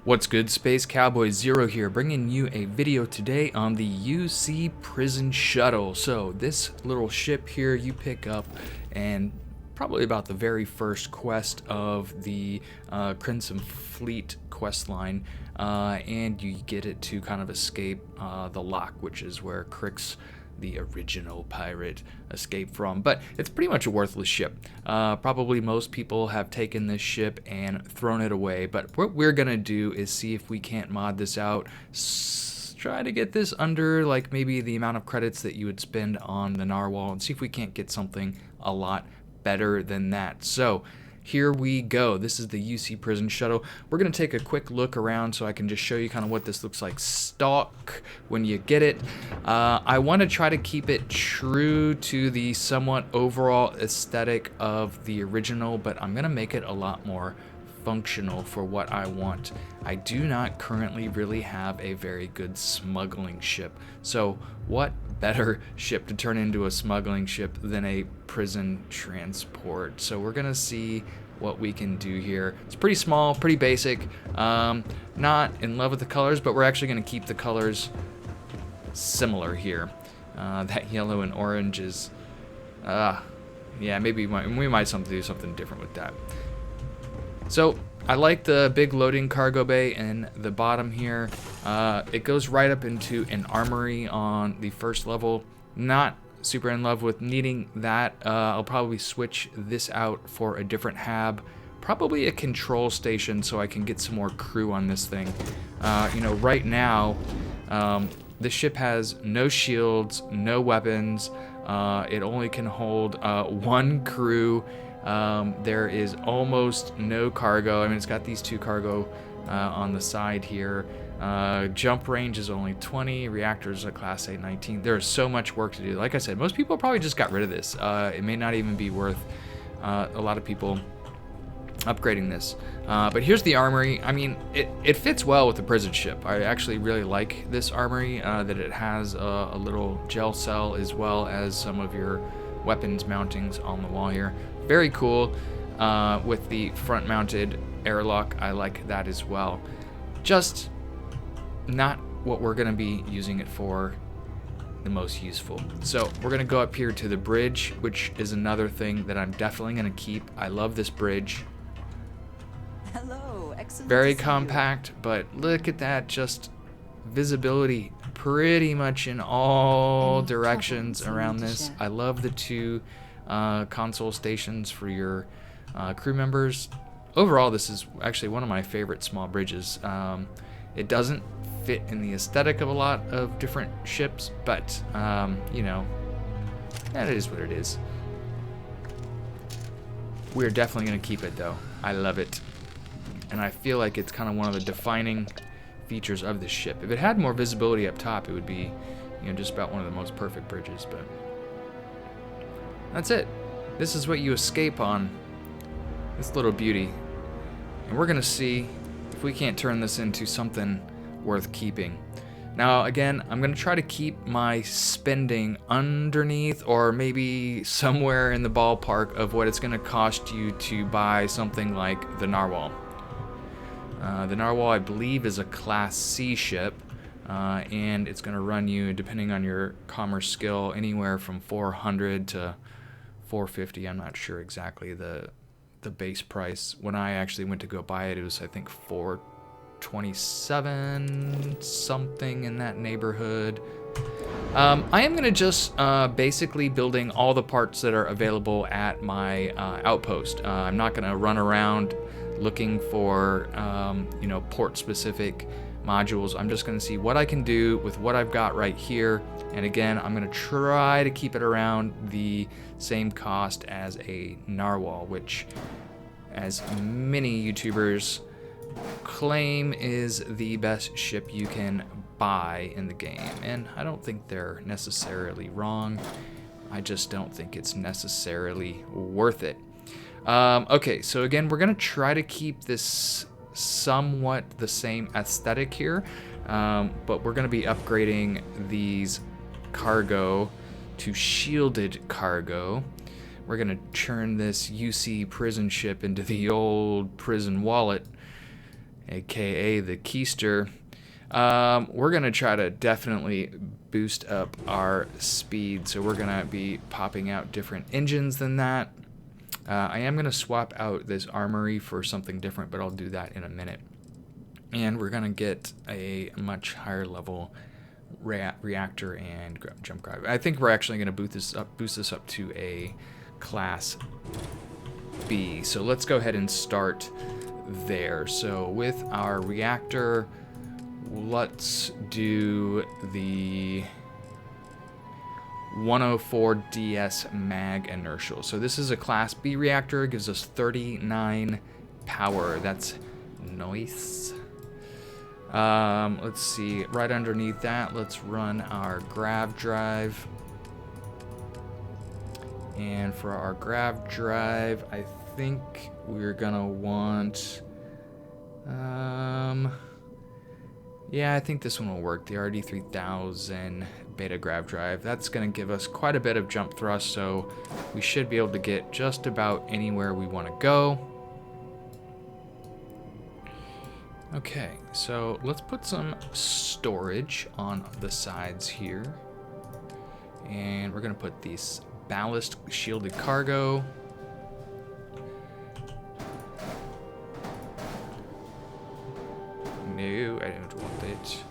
What's good, Space Cowboy Zero here, bringing you a video today on the UC Prison Shuttle. So this little ship here you pick up, and probably about the very first quest of the Crimson Fleet quest line, and you get it to kind of escape the lock, which is where Crix, the original pirate, escaped from. But it's pretty much a worthless ship. Probably most people have taken this ship and thrown it away, but what we're gonna do is see if we can't mod this out, try to get this under like maybe the amount of credits that you would spend on the narwhal, and see if we can't get something a lot better than that. So here we go. This is the UC Prison Shuttle. We're going to take a quick look around so I can just show you kind of what this looks like stock when you get it. I want to try to keep it true to the somewhat overall aesthetic of the original, but I'm going to make it a lot more functional for what I want. I do not currently really have a very good smuggling ship. So what better ship to turn into a smuggling ship than a prison transport? So we're gonna see what we can do here. It's pretty small, pretty basic. Not in love with the colors, but we're actually gonna keep the colors similar here. That yellow and orange is, yeah, maybe we might do something different with that. So I like the big loading cargo bay in the bottom here. It goes right up into an armory on the first level. Not super in love with needing that. I'll probably switch this out for a different hab. Probably a control station so I can get some more crew on this thing. You know, right now, the ship has no shields, no weapons. It only can hold one crew. There is almost no cargo. I mean, it's got these two cargo on the side here. Jump range is only 20. Reactors are class 8, 19. There's so much work to do. Like I said, most people probably just got rid of this. It may not even be worth a lot of people upgrading this. But here's the armory. I mean, it fits well with the prison ship. I actually really like this armory, that it has a little gel cell as well as some of your weapons mountings on the wall here. Very cool. With the front mounted airlock, I like that as well. Just not what we're gonna be using it for the most useful. So we're gonna go up here to the bridge, which is another thing that I'm definitely gonna keep. I love this bridge. Hello, excellent. Very compact, but look at that, just visibility pretty much in all directions around this. I love the two console stations for your crew members. Overall, this is actually one of my favorite small bridges. It doesn't fit in the aesthetic of a lot of different ships, but you know, that is what it is. We're definitely gonna keep it though. I love it, and I feel like it's kind of one of the defining features of this ship. If it had more visibility up top, it would be, you know, just about one of the most perfect bridges. But that's it. This is what you escape on, this little beauty. And we're gonna see if we can't turn this into something worth keeping. Now, again, I'm gonna try to keep my spending underneath or maybe somewhere in the ballpark of what it's gonna cost you to buy something like the Narwhal. The Narwhal, I believe, is a Class C ship. And it's gonna run you, depending on your commerce skill, anywhere from 400 to 450. I'm not sure exactly the base price. When I actually went to go buy it, it was, I think, 427, something in that neighborhood. I am gonna just basically building all the parts that are available at my outpost. I'm not gonna run around looking for you know, port specific modules. I'm just gonna see what I can do with what I've got right here, and again, I'm gonna try to keep it around the same cost as a Narwhal, which, as many YouTubers claim, is the best ship you can buy in the game, and I don't think they're necessarily wrong. I just don't think it's necessarily worth it. Okay, so again, we're gonna try to keep this somewhat the same aesthetic here, but we're gonna be upgrading these cargo to shielded cargo. We're gonna turn this UC prison ship into the old prison wallet, aka the keister. We're gonna try to definitely boost up our speed, so we're gonna be popping out different engines than that. I am gonna swap out this armory for something different, but I'll do that in a minute. And we're gonna get a much higher level reactor and jump drive. I think we're actually gonna boost this up to a class B. So let's go ahead and start there. So with our reactor, let's do the 104 DS mag inertial. So this is a class B reactor. It gives us 39 power. That's nice. Let's see, right underneath that, let's run our grav drive. And for our grav drive, I think we're gonna want, yeah, I think this one will work. The RD3000 beta grav drive. That's gonna give us quite a bit of jump thrust, so we should be able to get just about anywhere we wanna go. Okay, so let's put some storage on the sides here. And we're gonna put these ballast shielded cargo. No, I don't want it.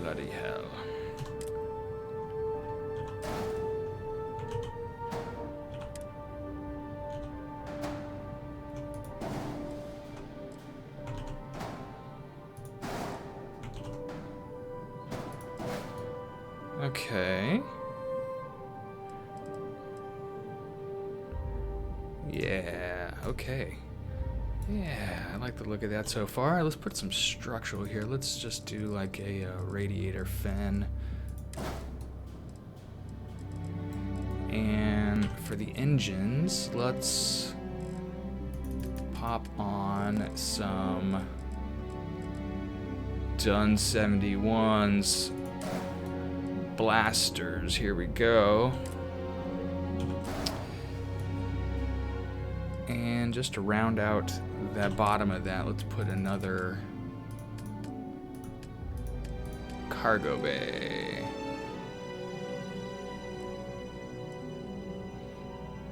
Bloody hell. Okay. Yeah, okay. Yeah, I like the look of that so far. Let's put some structural here. Let's just do like a radiator fan. And for the engines, let's pop on some Dun 71's blasters. Here we go. And just to round out the bottom of that, let's put another cargo bay.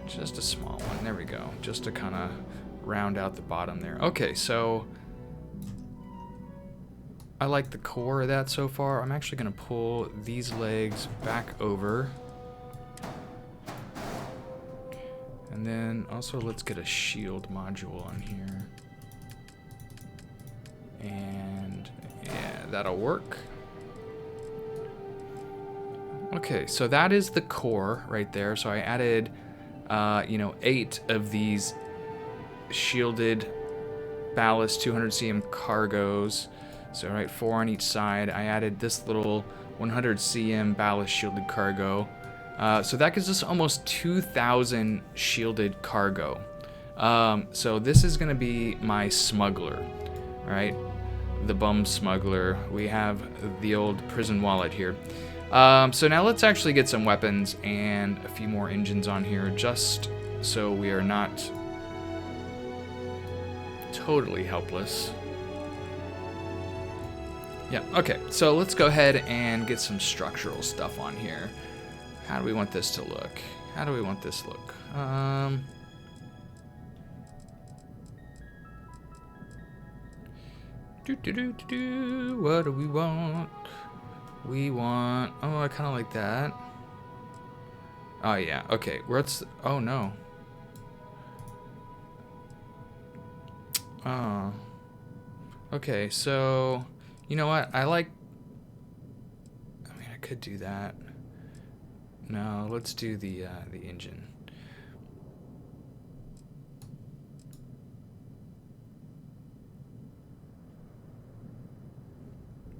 Just a small one. There we go. Just to kind of round out the bottom there. Okay, so I like the core of that so far. I'm actually going to pull these legs back over. And then also let's get a shield module on here. And yeah, that'll work. Okay, so that is the core right there. So I added, 8 of these shielded ballast 200 cm cargos. So right, 4 on each side. I added this little 100 cm ballast shielded cargo. So that gives us almost 2,000 shielded cargo. So this is going to be my smuggler, right? The bum smuggler. We have the old prison wallet here. So now let's actually get some weapons and a few more engines on here, just so we are not totally helpless. Yeah, okay, so let's go ahead and get some structural stuff on here. How do we want this to look? How do we want this to look? What do we want? We want, oh, I kind of like that. Oh yeah, okay, what's, oh no. Oh. Okay, so, you know what, I mean, I could do that. No, let's do the engine.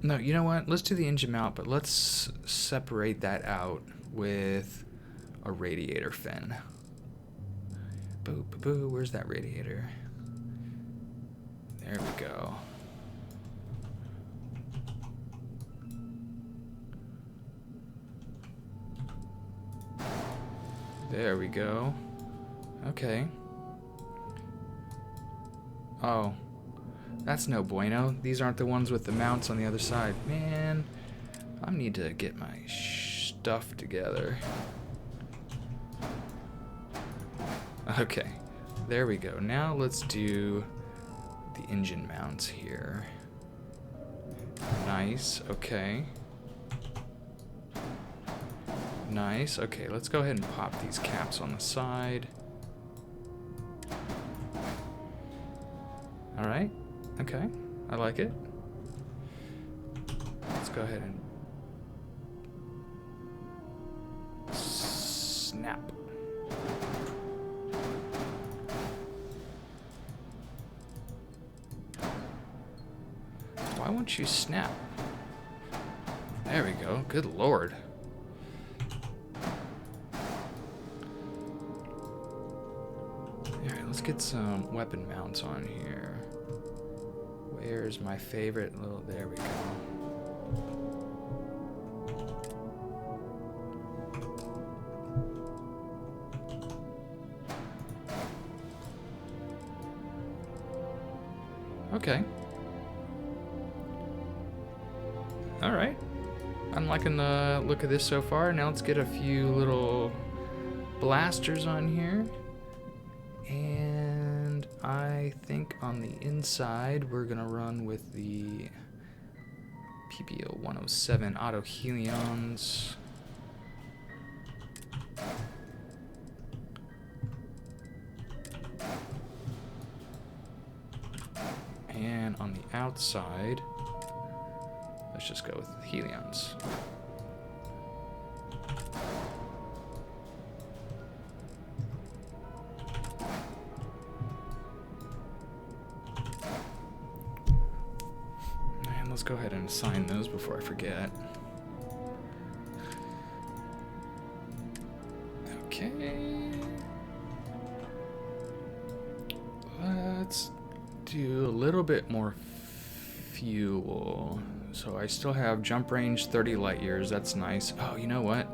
No, you know what? Let's do the engine mount, but let's separate that out with a radiator fin. Boo, boo, boo. Where's that radiator? There we go. There we go. Okay. Oh. That's no bueno. These aren't the ones with the mounts on the other side. Man, I need to get my stuff together. Okay. There we go. Now let's do the engine mounts here. Nice. Okay. Nice. Okay, let's go ahead and pop these caps on the side. Alright. Okay. I like it. Let's go ahead and snap. Why won't you snap? There we go. Good lord. Alright, let's get some weapon mounts on here. Where's my favorite little... There we go. Okay. Alright. I'm liking the look of this so far. Now let's get a few little blasters on here. And I think on the inside we're gonna run with the PPO 107 auto helions. And on the outside, let's just go with the helions. And let's go ahead and assign those before I forget. Okay. Let's do a little bit more fuel. So I still have jump range 30 light years. That's nice. Oh, you know what?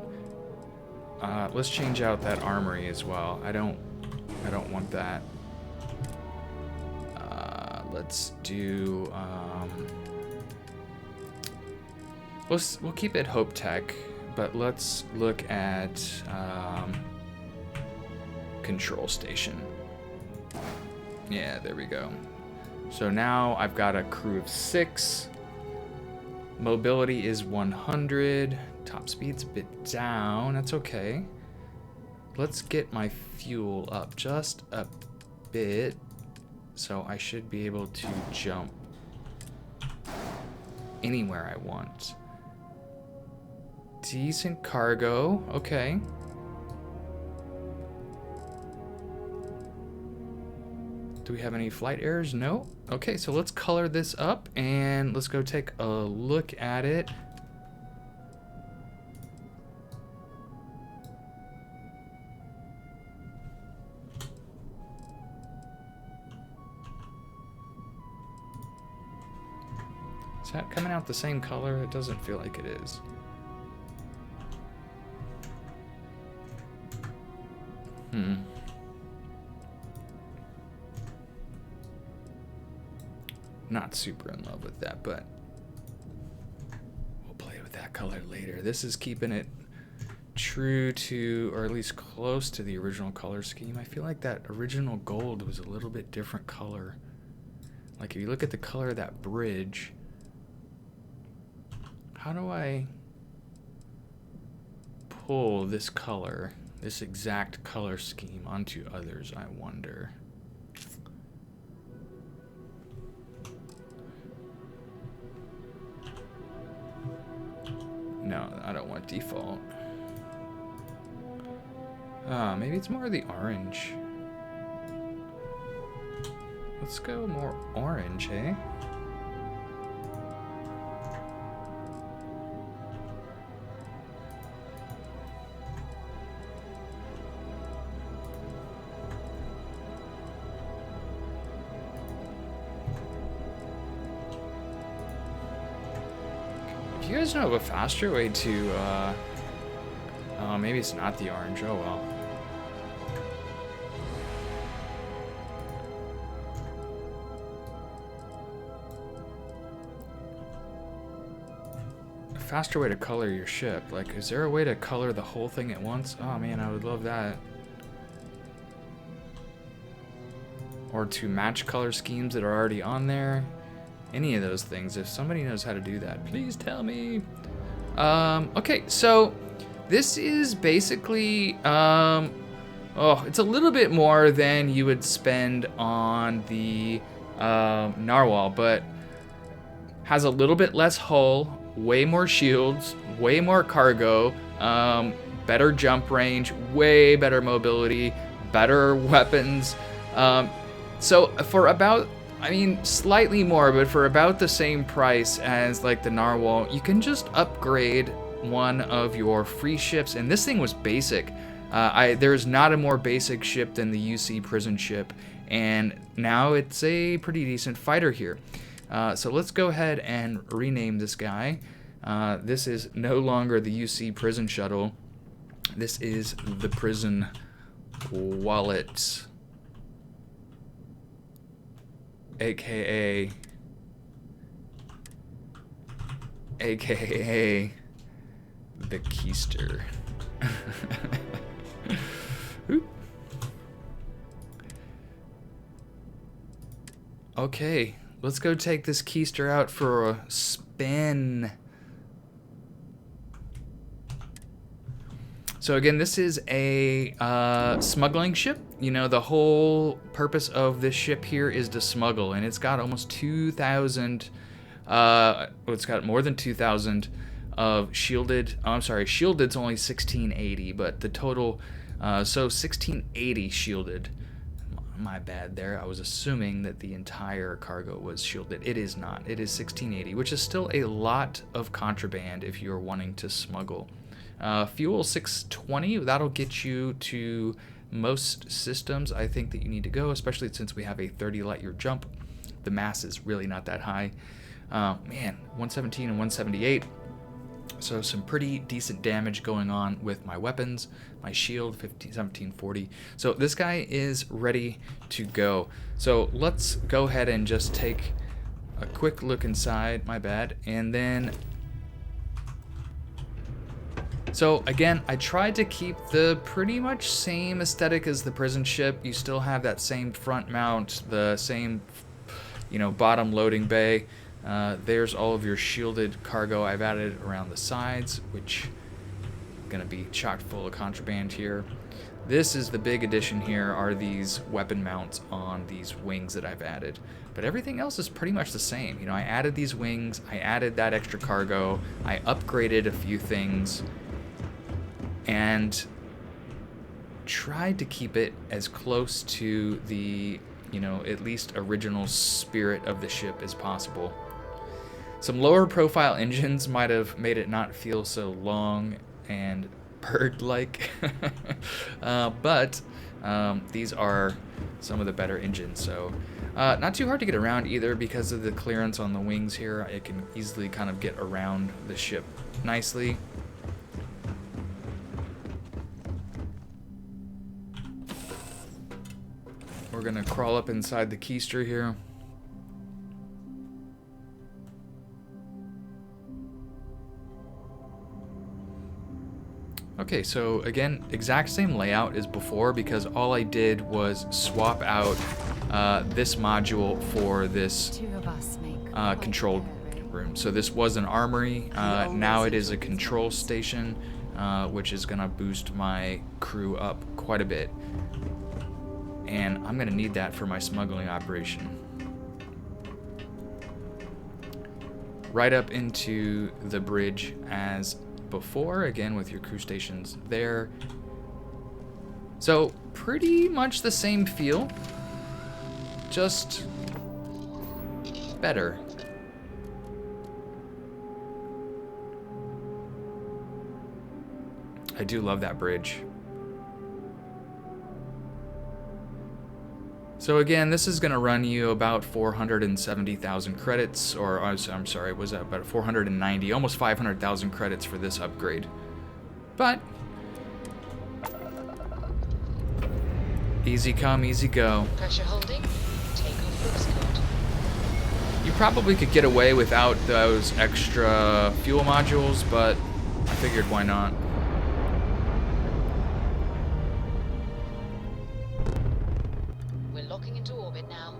Let's change out that armory as well. I don't want that. Let's do. We'll keep it Hope Tech, but let's look at control station. Yeah, there we go. So now I've got a crew of 6. Mobility is 100. Top speed's a bit down. That's okay. Let's get my fuel up just a bit. So I should be able to jump anywhere I want. Decent cargo. Okay. Do we have any flight errors? No. Okay, so let's color this up and let's go take a look at it. Is that coming out the same color? It doesn't feel like it is. Not super in love with that, but we'll play with that color later. This is keeping it true to, or at least close to the original color scheme. I feel like that original gold was a little bit different color. Like if you look at the color of that bridge, how do I pull this color, this exact color scheme onto others, I wonder? No, I don't want default. Maybe it's more of the orange. Let's go more orange, eh? Do you guys know of a faster way to, maybe it's not the orange, oh well. faster way to color your ship. Like, is there a way to color the whole thing at once? Oh man, I would love that. Or to match color schemes that are already on there. Any of those things. If somebody knows how to do that, please tell me. Okay, so this is basically, it's a little bit more than you would spend on the narwhal, but has a little bit less hull, way more shields, way more cargo, better jump range, way better mobility, better weapons. So for about, I mean, slightly more, but for about the same price as like the narwhal, you can just upgrade one of your free ships. And this thing was basic. There's not a more basic ship than the UC prison ship, and now it's a pretty decent fighter here. So let's go ahead and rename this guy. This is no longer the UC prison shuttle. This is the prison wallet, aka the keister. Okay, let's go take this keister out for a spin. So again, this is a smuggling ship. You know, the whole purpose of this ship here is to smuggle, and it's got almost 2,000, it's got more than 2,000 of shielded. Oh, I'm sorry, shielded's only 1680, but the total, so 1680 shielded. My bad there. I was assuming that the entire cargo was shielded. It is not. It is 1680, which is still a lot of contraband if you're wanting to smuggle. Fuel 620, that'll get you to most systems I think that you need to go, especially since we have a 30 light year jump. The mass is really not that high. Man, 117 and 178. So some pretty decent damage going on with my weapons. My shield, 1740. So this guy is ready to go. So let's go ahead and just take a quick look inside, my bad, and then... So again, I tried to keep the pretty much same aesthetic as the prison ship. You still have that same front mount, the same, you know, bottom loading bay. There's all of your shielded cargo I've added around the sides, which is gonna be chock full of contraband here. This is the big addition here, are these weapon mounts on these wings that I've added. But everything else is pretty much the same. You know, I added these wings, I added that extra cargo, I upgraded a few things, and tried to keep it as close to the, you know, at least original spirit of the ship as possible. Some lower profile engines might have made it not feel so long and bird-like, but these are some of the better engines, so not too hard to get around either because of the clearance on the wings here. I can easily kind of get around the ship nicely. We're gonna crawl up inside the keister here. Okay, so again, exact same layout as before because all I did was swap out this module for this control room. So this was an armory, now it is a control station, which is gonna boost my crew up quite a bit. And I'm gonna need that for my smuggling operation. Right up into the bridge as before, again with your crew stations there. So pretty much the same feel, just better. I do love that bridge. So again, this is going to run you about 470,000 credits, or I'm sorry, was that about 490, almost 500,000 credits for this upgrade. But easy come, easy go. Pressure holding. Takeoff looks good. You probably could get away without those extra fuel modules, but I figured why not. We're locking into orbit now.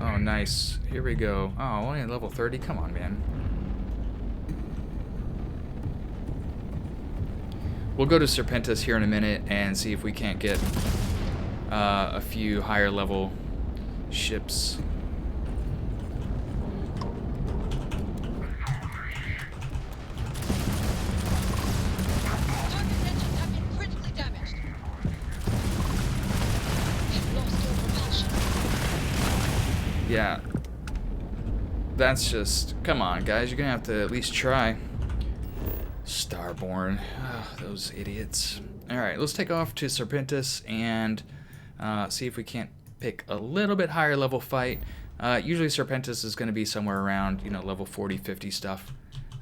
Oh, nice. Here we go. Oh, only at level 30? Come on, man. We'll go to Serpentis here in a minute and see if we can't get a few higher level ships. Target engines have been critically damaged. We've lost your propulsion. Yeah. That's just... Come on, guys. You're gonna have to at least try. Starborn. Oh, those idiots. Alright, let's take off to Serpentis and see if we can't pick a little bit higher level fight. Usually Serpentis is going to be somewhere around, you know, level 40, 50 stuff.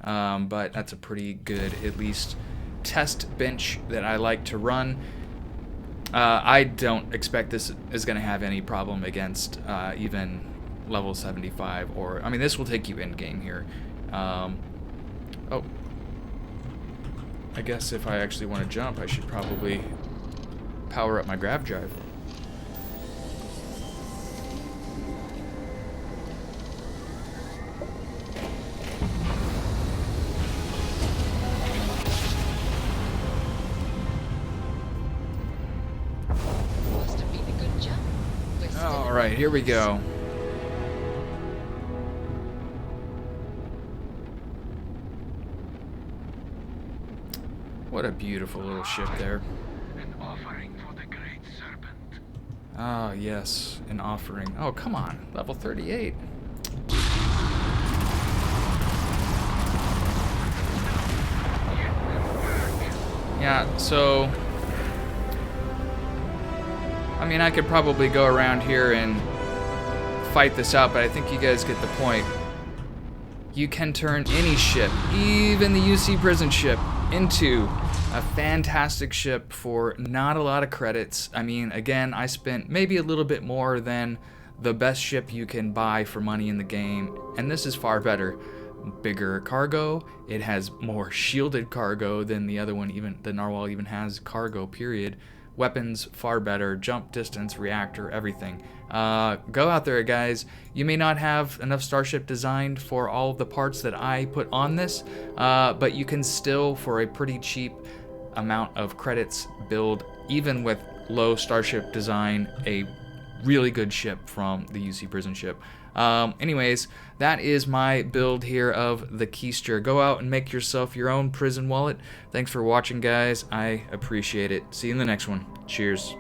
But that's a pretty good, at least, test bench that I like to run. I don't expect this is going to have any problem against even level 75 or... I mean, this will take you in-game here. Oh. I guess if I actually want to jump, I should probably power up my grav drive. Must have been a good jump. We're still All right, here we go. What a beautiful little ship there. An offering for the great serpent. Ah, yes, an offering. Oh, come on, level 38. Yeah, so... I mean, I could probably go around here and fight this out, but I think you guys get the point. You can turn any ship, even the UC prison ship, into a fantastic ship for not a lot of credits. I mean, again, I spent maybe a little bit more than the best ship you can buy for money in the game, and this is far better. Bigger cargo, it has more shielded cargo than the other one, even the Narwhal even has cargo, period. Weapons, far better, jump distance, reactor, everything. Go out there, guys. You may not have enough starship designed for all of the parts that I put on this, but you can still, for a pretty cheap amount of credits, build, even with low starship design, a really good ship from the UC prison ship. Anyways, that is my build here of the Keister. Go out and make yourself your own prison wallet. Thanks for watching, guys. I appreciate it. See you in the next one. Cheers.